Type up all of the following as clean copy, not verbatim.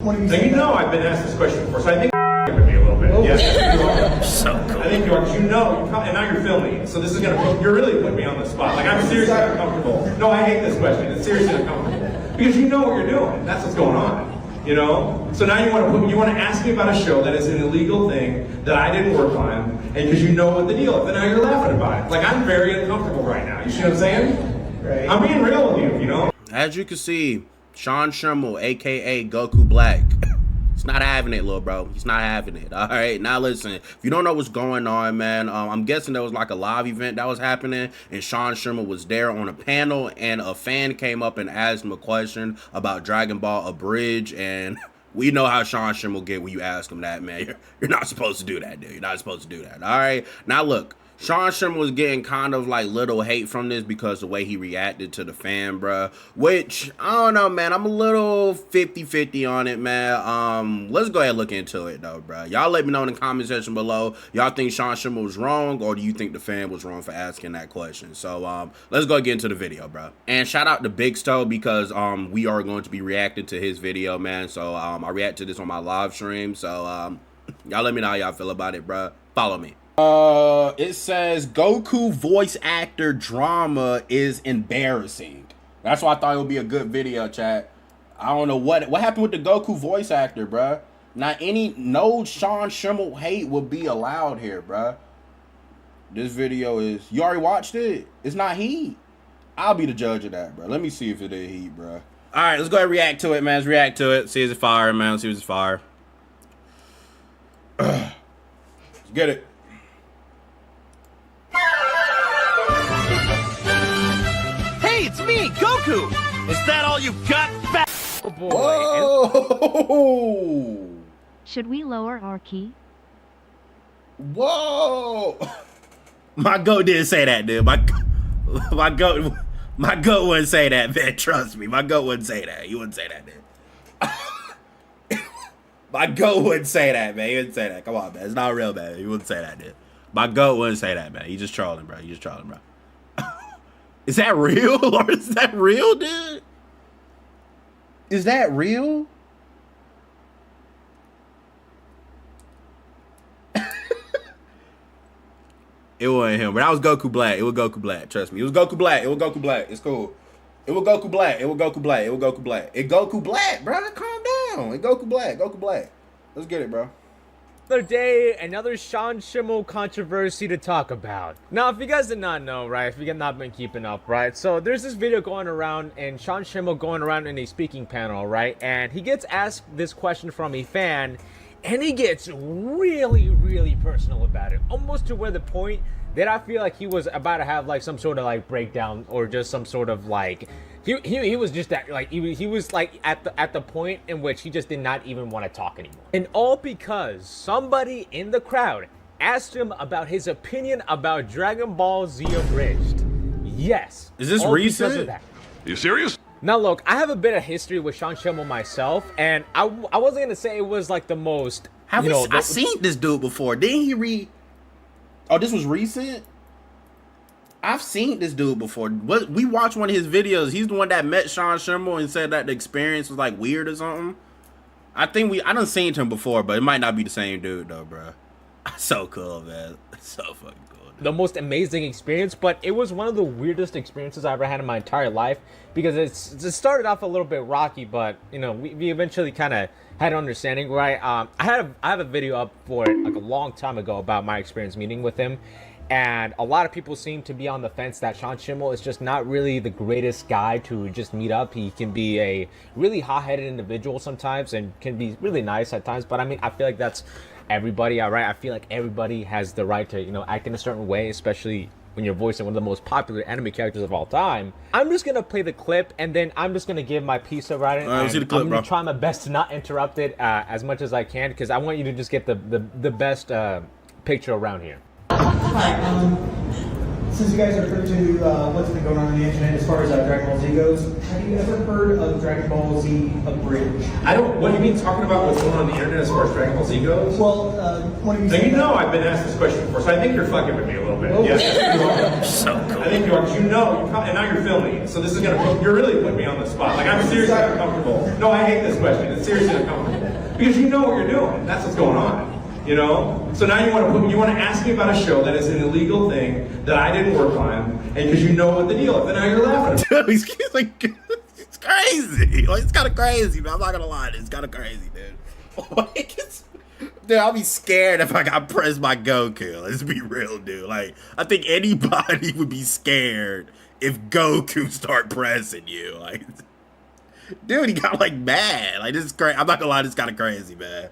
What are you Now, saying? you know I've been asked this question before, so I think with me a little bit. Yes, you are. So cool. I think you are, because you know, and now you're filming, so this is going to, you're really putting me on the spot. Like, I'm seriously uncomfortable. No, I hate this question. It's seriously uncomfortable. Because you know what you're doing. That's what's going on. You know? So now you want to ask me about a show that is an illegal thing that I didn't work on, and because you know what the deal is, and now you're laughing about it. Like, I'm very uncomfortable right now. You see what I'm saying? Right. I'm being real with you, you know? As you can see, Sean Schemmel, aka Goku Black, he's not having it, little bro. He's not having it. All right, now listen. If you don't know what's going on, man, I'm guessing there was like a live event that was happening, and Sean Schemmel was there on a panel, and a fan came up and asked him a question about Dragon Ball Abridged, and we know how Sean Schemmel get when you ask him that, man. You're not supposed to do that, dude. You're not supposed to do that. All right, now look. Sean Schemmel was getting kind of like little hate from this because the way he reacted to the fan, bruh. Which, I don't know, man. I'm a little 50-50 on it, man. Let's go ahead and look into it, though, bruh. Y'all let me know in the comment section below. Y'all think Sean Schemmel was wrong, or do you think the fan was wrong for asking that question? So, let's go get into the video, bruh. And shout out to Big Stowe because, we are going to be reacting to his video, man. So, I react to this on my live stream. So, y'all let me know how y'all feel about it, bruh. Follow me. It says Goku voice actor drama is embarrassing. That's why I thought it would be a good video, chat. I don't know what happened with the Goku voice actor, bruh. No Sean Schemmel hate will be allowed here, bruh. This video is, you already watched it? It's not heat. I'll be the judge of that, bruh. Let me see if it is heat, bruh. All right, let's go ahead and react to it, man. Let's react to it. See if it's fire, man. Let's see if it's fire. Let's get it. Hey, it's me, Goku! Is that all you got, fat? Oh boy. Whoa! Should we lower our key? Whoa! My goat didn't say that, dude. My goat wouldn't say that, man. Trust me, my goat wouldn't say that. He wouldn't say that, dude. My goat wouldn't say that, man. He wouldn't say that. Come on, man. It's not real, man. He wouldn't say that, dude. My goat wouldn't say that, man. He's just trolling, bro. He's just trolling, bro. Is that real? Or is that real, dude? Is that real? It wasn't him, but that was Goku Black. It was Goku Black. Trust me. It was Goku Black. It was Goku Black. It's cool. It was Goku Black. It was Goku Black. It was Goku Black. It Goku Black, bro. Calm down. It Goku Black. Goku Black. Let's get it, bro. Another day, another Sean Schemmel controversy to talk about. Now, if you guys did not know, right, if you have not been keeping up, right, so there's this video going around and Sean Schemmel going around in a speaking panel, right, and he gets asked this question from a fan, and he gets really, really personal about it, almost to where the point that I feel like he was about to have like some sort of like breakdown or just some sort of like he was just that like he was like at the point in which he just did not even want to talk anymore, and all because somebody in the crowd asked him about his opinion about Dragon Ball Z Abridged. Yes, Is this all because recent? of that. You serious? Now look, I have a bit of history with Sean Schemmel myself, and I wasn't gonna say it was like the most. Have you we? know, I seen this dude before. Didn't he read? Oh, this was recent. I've seen this dude before. We watched one of his videos. He's the one that met Sean Schemmel and said that the experience was like weird or something. I done seen him before, but it might not be the same dude though, bro. So cool, man. So fucking cool. The most amazing experience, but it was one of the weirdest experiences I ever had in my entire life because it started off a little bit rocky, but you know we eventually kind of had an understanding, right? I have a video up for it like a long time ago about my experience meeting with him, and a lot of people seem to be on the fence that Sean Schemmel is just not really the greatest guy to just meet up. He can be a really hot-headed individual sometimes and can be really nice at times, but I mean I feel like that's everybody, all right? I feel like everybody has the right to, you know, act in a certain way, especially when you're voicing one of the most popular anime characters of all time. I'm just gonna play the clip, and then I'm just gonna give my piece about it. All right, see the clip, I'm gonna bro. try my best to not interrupt it as much as I can, because I want you to just get the best picture around here. Hi, Since you guys are privy to what's been going on the internet as far as Dragon Ball Z goes, have you ever heard of Dragon Ball Z abridged? I don't. What do you mean talking about what's going on the internet as far as Dragon Ball Z goes? Well, one of you. Now, you know I've been asked this question before, so I think you're fucking with me a little bit. Oh. Yes, you are. So cool. I think you are, because you know, and now you're filming, so this is you're really putting me on the spot. Like, I'm seriously uncomfortable. No, I hate this question. It's seriously uncomfortable. Because you know what you're doing. That's what's going on. You know? So now you want to ask me about a show that is an illegal thing that I didn't work on, and because you know what the deal is, and now you're laughing at me. Dude, he's like, it's crazy. Like, it's kind of crazy, man. I'm not gonna lie, it's kind of crazy, dude. Like, dude, I'll be scared if I got pressed by Goku. Let's be real, dude. Like, I think anybody would be scared if Goku start pressing you. Like, dude, he got like mad. Like, this is crazy. I'm not gonna lie, this is kind of crazy, man.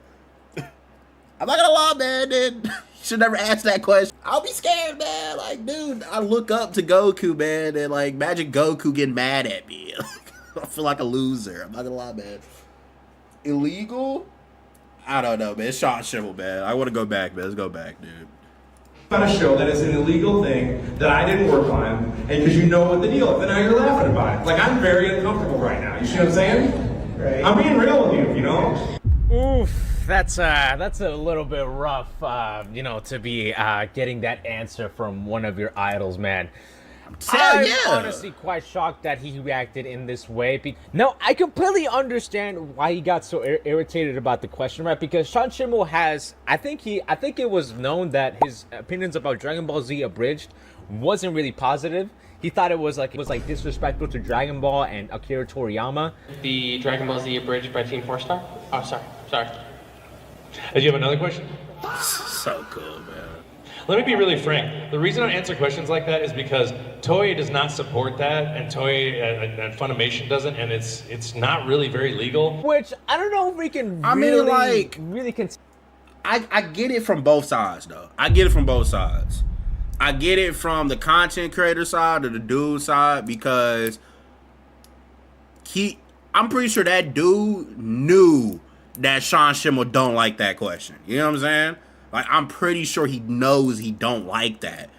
I'm not gonna lie, man, dude. You should never ask that question. I'll be scared, man. Like, dude, I look up to Goku, man, and like, imagine Goku getting mad at me. I feel like a loser. I'm not gonna lie, man. Illegal? I don't know, man. It's Sean Schemmel, man. I want to go back, man. Let's go back, dude. About a show that is an illegal thing that I didn't work on, and because you know what the deal is, and now you're laughing about it. Like, I'm very uncomfortable right now. You see what I'm saying? Right. I'm being real with you, you know? Oof, that's a little bit rough, you know, to be getting that answer from one of your idols, man. I'm honestly quite shocked that he reacted in this way. No, I completely understand why he got so irritated about the question, right? Because Sean Schemmel has, I think it was known that his opinions about Dragon Ball Z Abridged wasn't really positive. He thought it was like disrespectful to Dragon Ball and Akira Toriyama. The Dragon Ball Z Abridged by Team 4 Star? Oh, sorry. Did you have another question? So cool, man. Let me be really frank. The reason I answer questions like that is because Toei does not support that, and Toei and Funimation doesn't, and it's not really very legal. Which I don't know if we can. I mean, like, I get it from both sides, though. I get it from both sides. I get it from the content creator side or the dude side, because I'm pretty sure that dude knew that Sean Schemmel don't like that question. You know what I'm saying? Like, I'm pretty sure he knows he don't like that.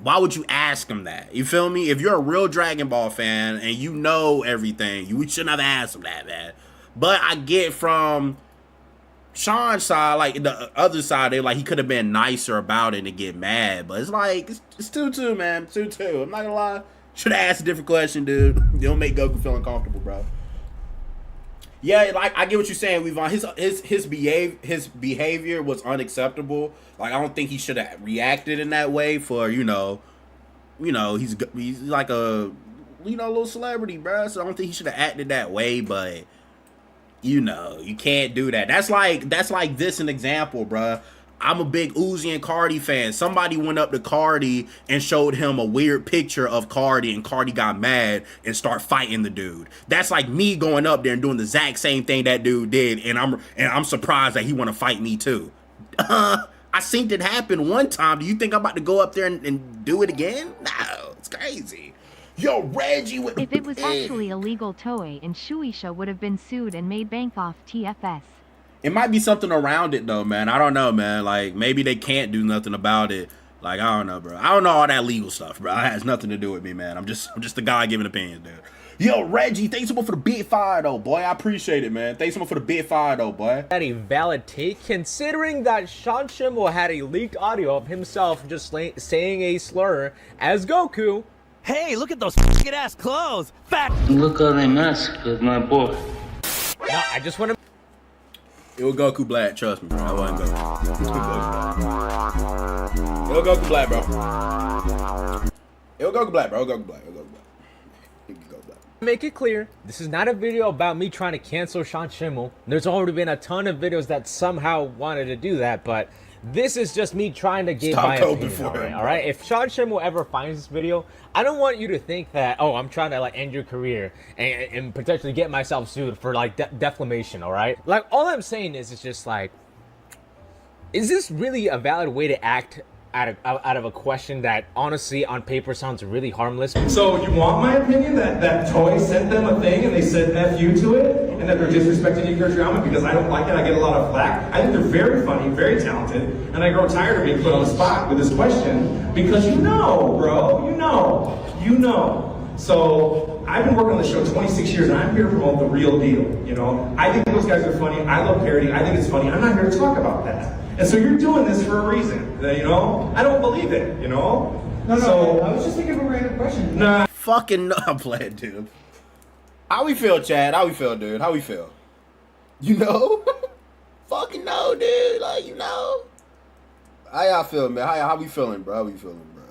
Why would you ask him that? You feel me? If you're a real Dragon Ball fan and you know everything, you shouldn't have asked him that, man. But I get from Sean's side, like the other side, they like he could have been nicer about it and get mad. But it's like, it's 2-2, man. 2-2. I'm not gonna lie. Should have asked a different question, dude. You don't make Goku feel uncomfortable, bro. Yeah, like, I get what you're saying, Levon. His behavior was unacceptable. Like, I don't think he should have reacted in that way for, you know, he's like a, little celebrity, bro. So I don't think he should have acted that way, but, you know, you can't do that. That's like this an example, bro. I'm a big Uzi and Cardi fan. Somebody went up to Cardi and showed him a weird picture of Cardi, and Cardi got mad and started fighting the dude. That's like me going up there and doing the exact same thing that dude did, and I'm surprised that he want to fight me too. I seen it happen one time. Do you think I'm about to go up there and do it again? No, it's crazy. Yo, Reggie. If it was actually illegal, Toei and Shueisha would have been sued and made bank off TFS. It might be something around it, though, man. I don't know, man. Like, maybe they can't do nothing about it. Like, I don't know, bro. I don't know all that legal stuff, bro. It has nothing to do with me, man. I'm just the guy giving opinions, dude. Yo, Reggie, thanks so much for the big fire, though, boy. I appreciate it, man. Thanks so much for the big fire, though, boy. That a valid take, considering that Sean Schemmel had a leaked audio of himself just saying a slur as Goku. Hey, look at those f***ing ass clothes! Fat! Look how they mess with my boy. Now, I just want to... It was Goku Black, trust me, bro. I wasn't Goku. It was Goku Black, bro. It was Goku Black, bro. It was Goku Black. It was Goku Black. Make it clear, this is not a video about me trying to cancel Sean Schemmel. There's already been a ton of videos that somehow wanted to do that, but this is just me trying to give my opinion, all right? If Sean Schemmel ever finds this video, I don't want you to think that, oh, I'm trying to like end your career and potentially get myself sued for like defamation, all right? Like, all I'm saying is, it's just like, is this really a valid way to act out of a question that honestly on paper sounds really harmless? So you want my opinion that Toei sent them a thing and they said F you to it? and that they're disrespecting your drama because I don't like it. I get a lot of flack. I think they're very funny, very talented, and I grow tired of being put on the spot with this question because you know, bro, you know. So I've been working on the show 26 years, and I'm here to promote the real deal. You know, I think those guys are funny. I love parody. I think it's funny. I'm not here to talk about that. And so you're doing this for a reason. You know, I don't believe it. You know. No, so, I was just thinking of a random question. Nah. Fucking no, I'm playing, dude. How we feel, Chad? How we feel, dude? How we feel? You know? Fucking no, dude. Like, you know? How y'all feel, man? How we feeling, bro? How we feeling, bro?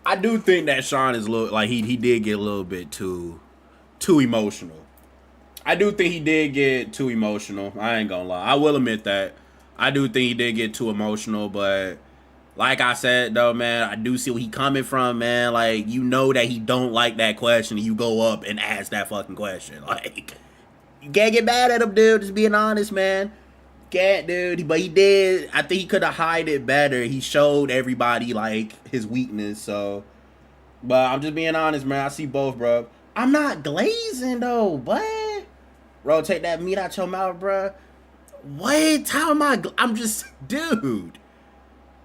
I do think that Sean is a little, like, he did get a little bit too emotional. I do think he did get too emotional. I ain't gonna lie. I will admit that. I do think he did get too emotional, but like I said, though, man, I do see where he coming from, man. Like, you know that he don't like that question, and you go up and ask that fucking question. Like, you can't get mad at him, dude. Just being honest, man. Can't, dude. But he did. I think he could have hid it better. He showed everybody, like, his weakness, so. But I'm just being honest, man. I see both, bro. I'm not glazing, though, but. Bro, take that meat out your mouth, bro. What? How am I? I'm just, dude.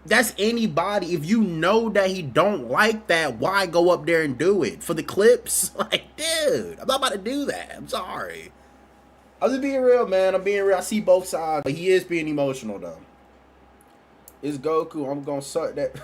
That's anybody. If you know that he don't like that, why go up there and do it? For the clips? Like, dude, I'm not about to do that. I'm sorry. I'm just being real, man. I'm being real. I see both sides. But he is being emotional, though. It's Goku. I'm going to suck that.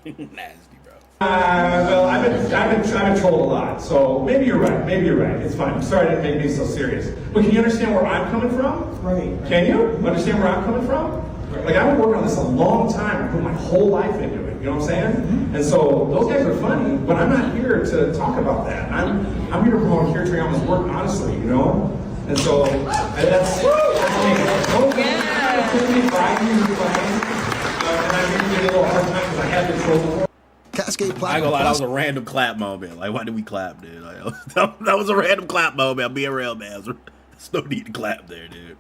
Nasty, bro. Well, I've been trolled a lot, so maybe you're right. Maybe you're right. It's fine. I'm sorry I didn't make me so serious. But can you understand where I'm coming from? Right. Can you understand where I'm coming from? Like, I've been working on this a long time. I put my whole life into it. You know what I'm saying? Mm-hmm. And so those guys are funny, but I'm not here to talk about that. I'm here to promote Akira Toriyama's work honestly, you know? And so that's me. It took me 5 years to find, and I'm here to give you a little hard time because I have been trolled before. Cascade I ain't gonna lie, that was a random clap moment. Like, why did we clap, dude? Like, that was a random clap moment. I'm being real, man. There's no need to clap there, dude.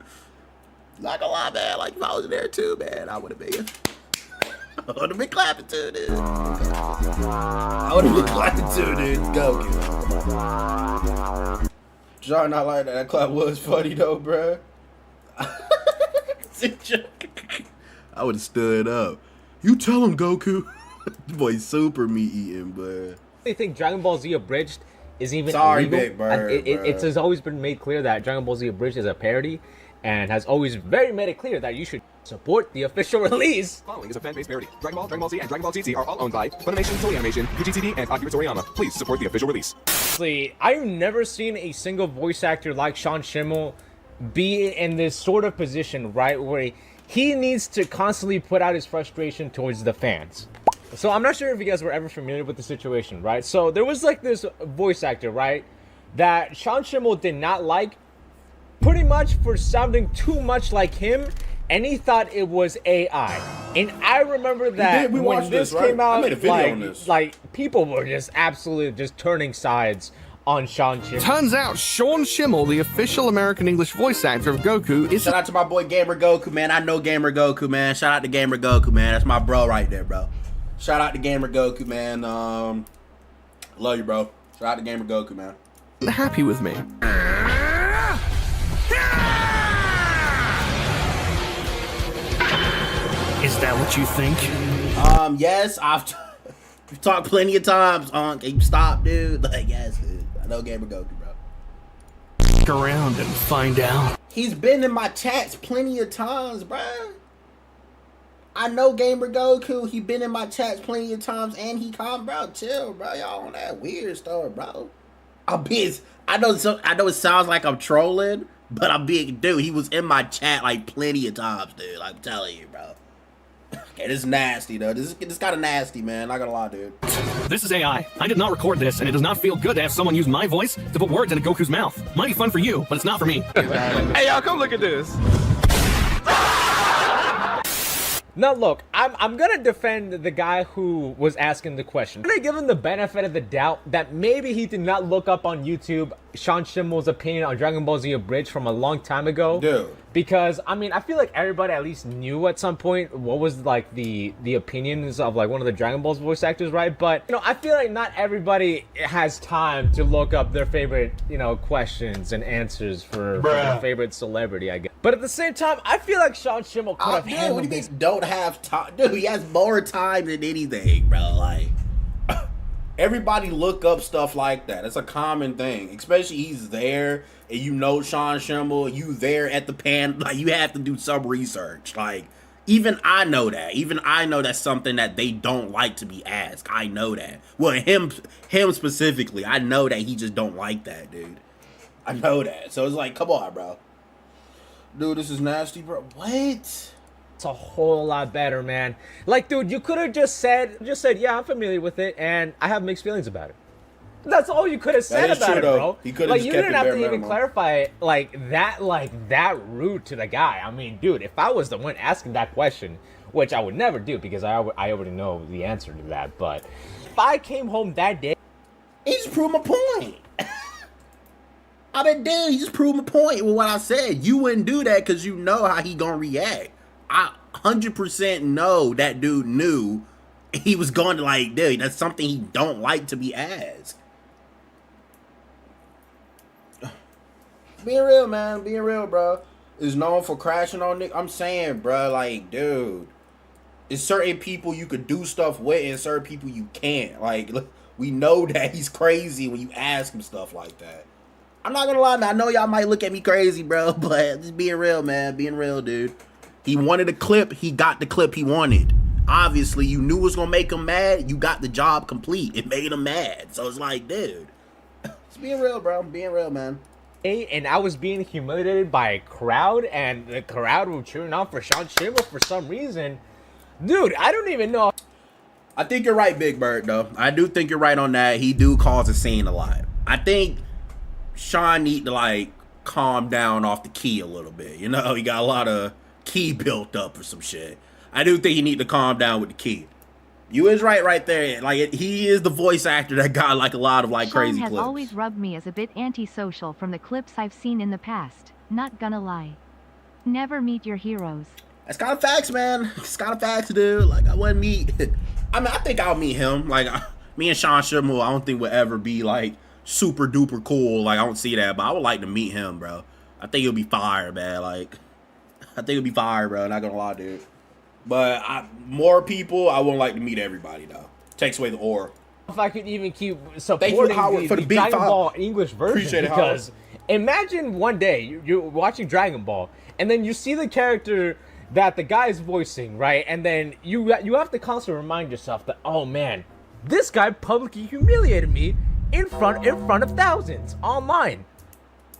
Not gonna lie, man. Like, if I was there too, man, I would have been. I would have been clapping too, dude. I would have been clapping too, dude. Go. John, not like that. That clap was funny though, bruh. I would have stood up. You tell him, Goku. Boy, super meat eating, but. I think Dragon Ball Z Abridged is even Sorry, illegal. Big Bird, It has always been made clear that Dragon Ball Z Abridged is a parody, and has always very made it clear that you should support the official release. Following is a fan-based parody. Dragon Ball Z, and Dragon Ball GT are all owned by Funimation, Toei Animation, UGTV, and Akira Toriyama. Please support the official release. Honestly, I've never seen a single voice actor like Sean Schemmel be in this sort of position, right, where he needs to constantly put out his frustration towards the fans. So I'm not sure if you guys were ever familiar with the situation, right? So there was like this voice actor, right, that Sean Schemmel did not like, pretty much for sounding too much like him, and he thought it was AI. And I remember that when this came out, I made a video on this. like people were just absolutely just turning sides on Sean Schemmel. Turns out Sean Schemmel, the official American English voice actor of Goku, is... Shout out to my boy Gamer Goku, man. I know Gamer Goku, man. Shout out to Gamer Goku, man. That's my bro right there, bro. Shout out to Gamer Goku, man. Love you, bro. Shout out to Gamer Goku, man. happy with me. Is that what you think? Yes, I've talked plenty of times. Can you stop, dude? Like, yes, dude. I know Gamer Goku, bro. Stick around and find out. He's been in my chats plenty of times, bro. I know Gamer Goku. He been in my chats plenty of times, and he calm, bro. Chill, bro. Y'all on that weird stuff, bro. I know it sounds like I'm trolling, but I'm being, dude. He was in my chat like plenty of times, dude. I'm telling you, bro. Okay, this is nasty, though. This is kind of nasty, man. Not gonna lie, dude. This is AI. I did not record this, and it does not feel good to have someone use my voice to put words into Goku's mouth. Might be fun for you, but it's not for me. Hey, y'all, come look at this. Now look, I'm gonna defend the guy who was asking the question. I'm gonna give him the benefit of the doubt that maybe he did not look up on YouTube Sean Schemmel's opinion on Dragon Ball Z Abridged from a long time ago. Dude. Because I mean, I feel like everybody at least knew at some point what was like the opinions of like one of the Dragon Ball's voice actors, right? But you know, I feel like not everybody has time to look up their favorite, you know, questions and answers for their favorite celebrity, I guess. But at the same time, I feel like Sean Schemmel could have handled what do you this. mean don't have time? Dude, he has more time than anything, bro. Like, everybody look up stuff like that. It's a common thing, especially he's there and you know Sean Schemmel, you there at the pan, like you have to do some research. Like, even I know that. Even I know that's something that they don't like to be asked. I know that. Well, him specifically, I know that he just don't like that, dude. I know that. So it's like, come on, bro. Dude, this is nasty, bro. What? It's a whole lot better, man. Like, dude, you could have just said, yeah, I'm familiar with it, and I have mixed feelings about it. That's all you could have said is about true, it, though. bro. He could have like, just you kept didn't it have bare to even minimum. clarify it like that rude to the guy. I mean, dude, if I was the one asking that question, which I would never do because I already know the answer to that, but if I came home that day, He just proved my point. I mean, dude, he just proved my point with what I said. You wouldn't do that because you know how he gonna react. I 100% know that dude knew he was going to, like, dude, that's something he don't like to be asked. Being real, man. Being real, bro. Is known for crashing on Nick. I'm saying, bro, like, dude. It's certain people you could do stuff with and certain people you can't. Like, look, we know that he's crazy when you ask him stuff like that. I'm not gonna lie, man. I know y'all might look at me crazy, bro, but just being real, man. Being real, dude. He wanted a clip. He got the clip he wanted. Obviously, you knew it was gonna make him mad. You got the job complete. It made him mad. So it's like, dude. Just being real, bro. Being real, man. and I was being humiliated by a crowd, and the crowd were cheering on for Sean Schemmel for some reason. Dude, I don't even know. I think you're right, Big Bird, though. I do think you're right on that. He do cause a scene a lot. I think Sean need to, like, calm down off the key a little bit. You know, he got a lot of key built up or some shit. I do think he need to calm down with the key. You is right there. Like, he is the voice actor that got, like, a lot of, like, Sean crazy has clips. always rubbed me as a bit antisocial from the clips I've seen in the past. Not gonna lie. Never meet your heroes. That's kind of facts, man. It's kind of facts, dude. Like, I wouldn't meet... I mean, I think I'll meet him. Like, me and Sean Schemmel, I don't think would ever be, like, super duper cool. Like, I don't see that, but I would like to meet him, bro. I think he'll be fire, man. Like, I think he'll be fire, bro. Not gonna lie, dude. But more people, I wouldn't like to meet everybody, though. Takes away the aura. If I could even keep Thank you, supporting Howard, for the big Dragon five. Ball English version, Appreciate it, because imagine one day you're watching Dragon Ball and then you see the character that the guy's voicing, right? And then you have to constantly remind yourself that, oh man, this guy publicly humiliated me in front of thousands online.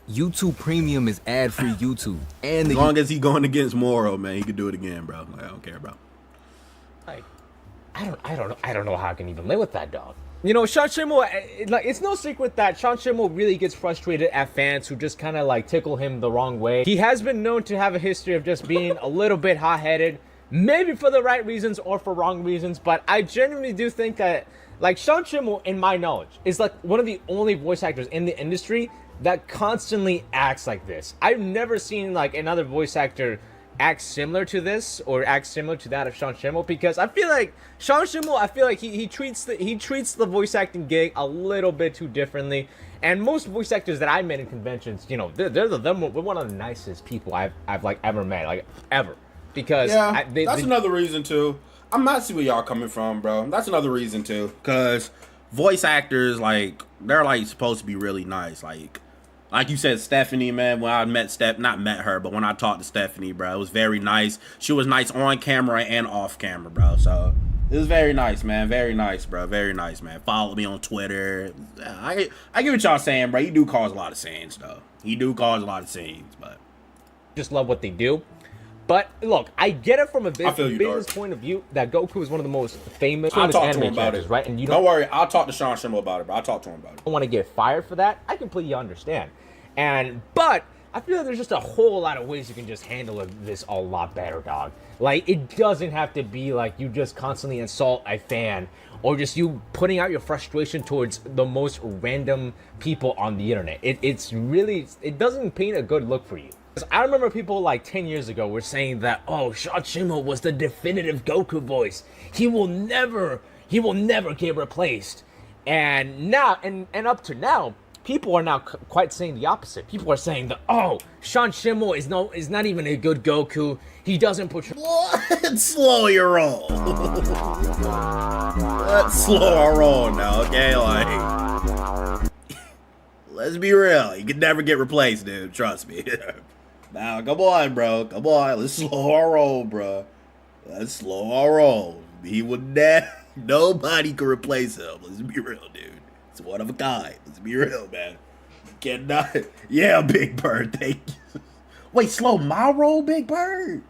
YouTube Premium is ad-free YouTube, and As long as he going against Moro, man, he could do it again, bro. Like, I don't care, bro. Like, I don't know how I can even live with that, dog. You know, Sean Schemmel, like, it's no secret that Sean Schemmel really gets frustrated at fans who just kind of, like, tickle him the wrong way. He has been known to have a history of just being a little bit hot-headed, maybe for the right reasons or for wrong reasons, but I genuinely do think that, like, Sean Schemmel, in my knowledge, is, like, one of the only voice actors in the industry that constantly acts like this. I've never seen, like, another voice actor act similar to this or act similar to that of Sean Schemmel, because I feel like Sean Schemmel, I feel like he treats the voice acting gig a little bit too differently. And most voice actors that I met in conventions, you know, they're one of the nicest people I've like ever met, like ever. Because yeah, that's another reason too. I'm not see where y'all coming from, bro. That's another reason too, because voice actors, like, they're like supposed to be really nice, like you said, Stephanie, man, when I met not met her, but when I talked to Stephanie, bro, it was very nice. She was nice on camera and off camera, bro. So it was very nice, man. Very nice, bro. Very nice, man. Follow me on Twitter. I get what y'all saying, bro. You do cause a lot of scenes, though. You do cause a lot of scenes, but just love what they do. But look, I get it from a business Dark. point of view that Goku is one of the most famous I'll talk to anime him about characters, it, right? And you don't worry, I'll talk to Sean Schemmel about it, bro. I'll talk to him about it. don't want to get fired for that. I completely understand. But I feel like there's just a whole lot of ways you can just handle this a lot better, dog. Like, it doesn't have to be like you just constantly insult a fan or just you putting out your frustration towards the most random people on the internet. It doesn't paint a good look for you. I remember people like 10 years ago were saying that, oh, Sean Schemmel was the definitive Goku voice. He will never get replaced. And now, and up to now, people are now quite saying the opposite. People are saying that, oh, Sean Schemmel is not even a good Goku. He doesn't portray. Let's slow your roll. Let's slow our roll now, okay? Like, let's be real. He could never get replaced, dude. Trust me. Now, come on, bro. Come on. Let's slow our roll, bro. Let's slow our roll. He would never. Nobody could replace him. Let's be real, dude. It's one of a kind. Let's be real, man. You cannot. Yeah, Big Bird. Thank you. Wait, slow my roll, Big Bird?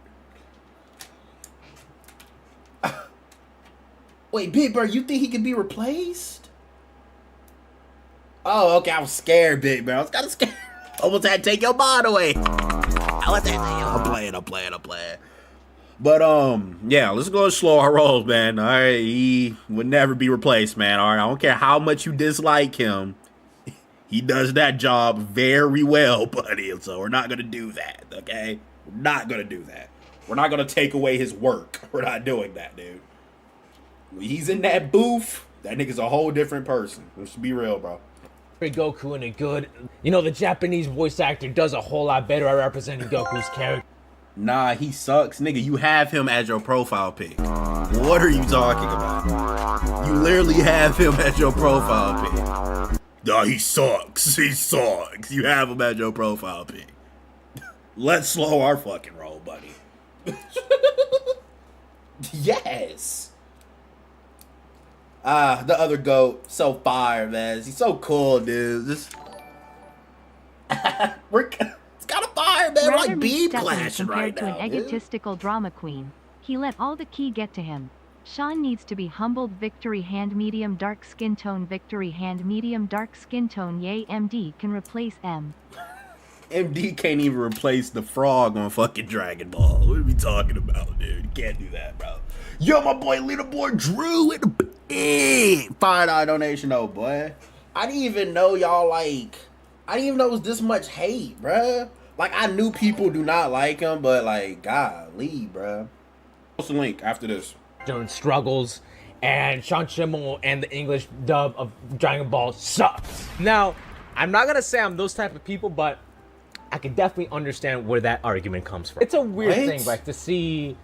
Wait, Big Bird, you think he could be replaced? Oh, okay. I was scared, Big Bird. I was kind of scared. Almost had to take your mind away. I'm playing. But, yeah, let's go slow our rolls, man. All right, he would never be replaced, man. All right, I don't care how much you dislike him. He does that job very well, buddy. So we're not going to do that, okay? We're not going to do that. We're not going to take away his work. We're not doing that, dude. When he's in that booth, that nigga's a whole different person. Let's be real, bro. Goku in a good, the Japanese voice actor does a whole lot better at representing Goku's character. Nah, he sucks. Nigga, you have him as your profile pic. What are you talking about? You literally have him as your profile pic. Nah, he sucks. He sucks. You have him as your profile pic. Let's slow our fucking roll, buddy. Yes. The other goat, so fire, man. He's so cool, dude. It's kind of fire, man. We're like beam clashing right now, to an dude. egotistical drama queen. He let all the key get to him. Sean needs to be humbled. Victory hand medium dark skin tone. Victory hand medium dark skin tone. Yay, MD can replace M. MD can't even replace the frog on fucking Dragon Ball. What are we talking about, dude? You can't do that, bro. Yo, my boy Leaderboard Drew with the $5 donation, though, boy. I didn't even know y'all I didn't even know it was this much hate, bruh. Like, I knew people do not like him, but like, golly, bruh. Post the link after this. During struggles, and Sean Schemmel and the English dub of Dragon Ball sucks. Now, I'm not gonna say I'm those type of people, but I can definitely understand where that argument comes from. It's a weird thing, like, to see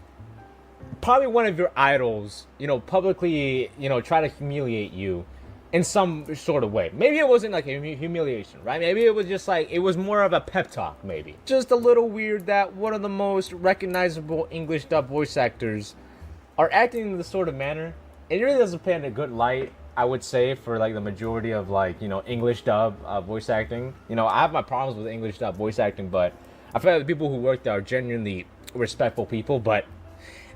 probably one of your idols, publicly, try to humiliate you in some sort of way. Maybe it wasn't like a humiliation, right? Maybe it was just like, it was more of a pep talk, maybe. Just a little weird that one of the most recognizable English dub voice actors are acting in this sort of manner. It really doesn't paint a good light, I would say, for like the majority of English dub voice acting. I have my problems with English dub voice acting, but I feel like the people who work there are genuinely respectful people, but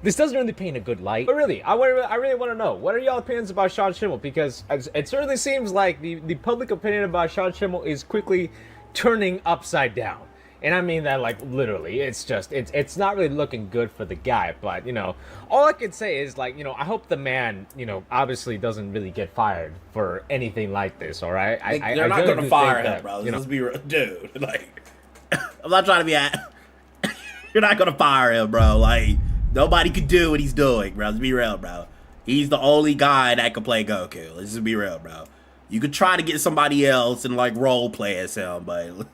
this doesn't really paint a good light. But really, I really want to know, what are y'all opinions about Sean Schemmel? Because it certainly seems like the public opinion about Sean Schemmel is quickly turning upside down. And I mean that like literally. It's just, it's not really looking good for the guy. But, all I can say is like, I hope the man, obviously doesn't really get fired for anything like this, all right? They're not going to fire him, bro. Let's be real. Dude, like, I'm not trying to be you're not going to fire him, bro. Like, nobody could do what he's doing, bro. Let's be real, bro. He's the only guy that can play Goku. Let's just be real, bro. You could try to get somebody else and like role play as him, but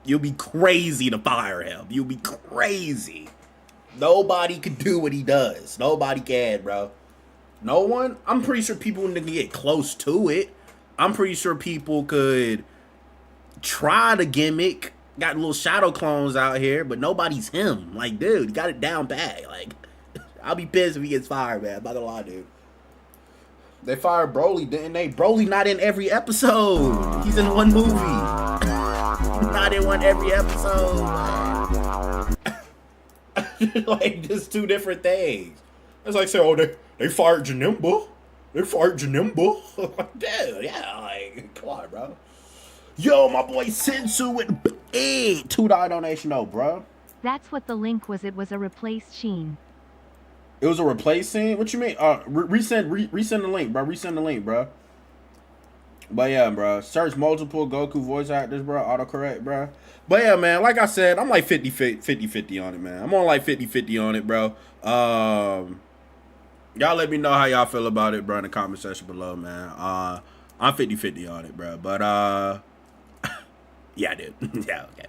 you'll be crazy to fire him. You'll be crazy. Nobody could do what he does. Nobody can, bro. No one. I'm pretty sure people can get close to it. I'm pretty sure people could try the gimmick. Got little shadow clones out here, but nobody's him. Like, dude, he got it down pat. Like, I'll be pissed if he gets fired, man. I'm not gonna lie, dude. They fired Broly, didn't they? Broly not in every episode. He's in one movie. Not in one every episode. Like, just two different things. It's like, say, oh, they fired Janemba. They fired Janemba. Like, dude, yeah, like, come on, bro. Yo, my boy Sensu with $2 donation, though, bro. That's what the link was. It was a replaced Sheen. It was a replacing? What you mean? Resend the link, bro. Resend the link, bro. But yeah, bro. Search multiple Goku voice actors, bro. Autocorrect, bro. But yeah, man. Like I said, I'm like 50-50 on it, man. I'm on like 50-50 on it, bro. Y'all let me know how y'all feel about it, bro, in the comment section below, man. I'm 50-50 on it, bro. But yeah, dude. Yeah, okay.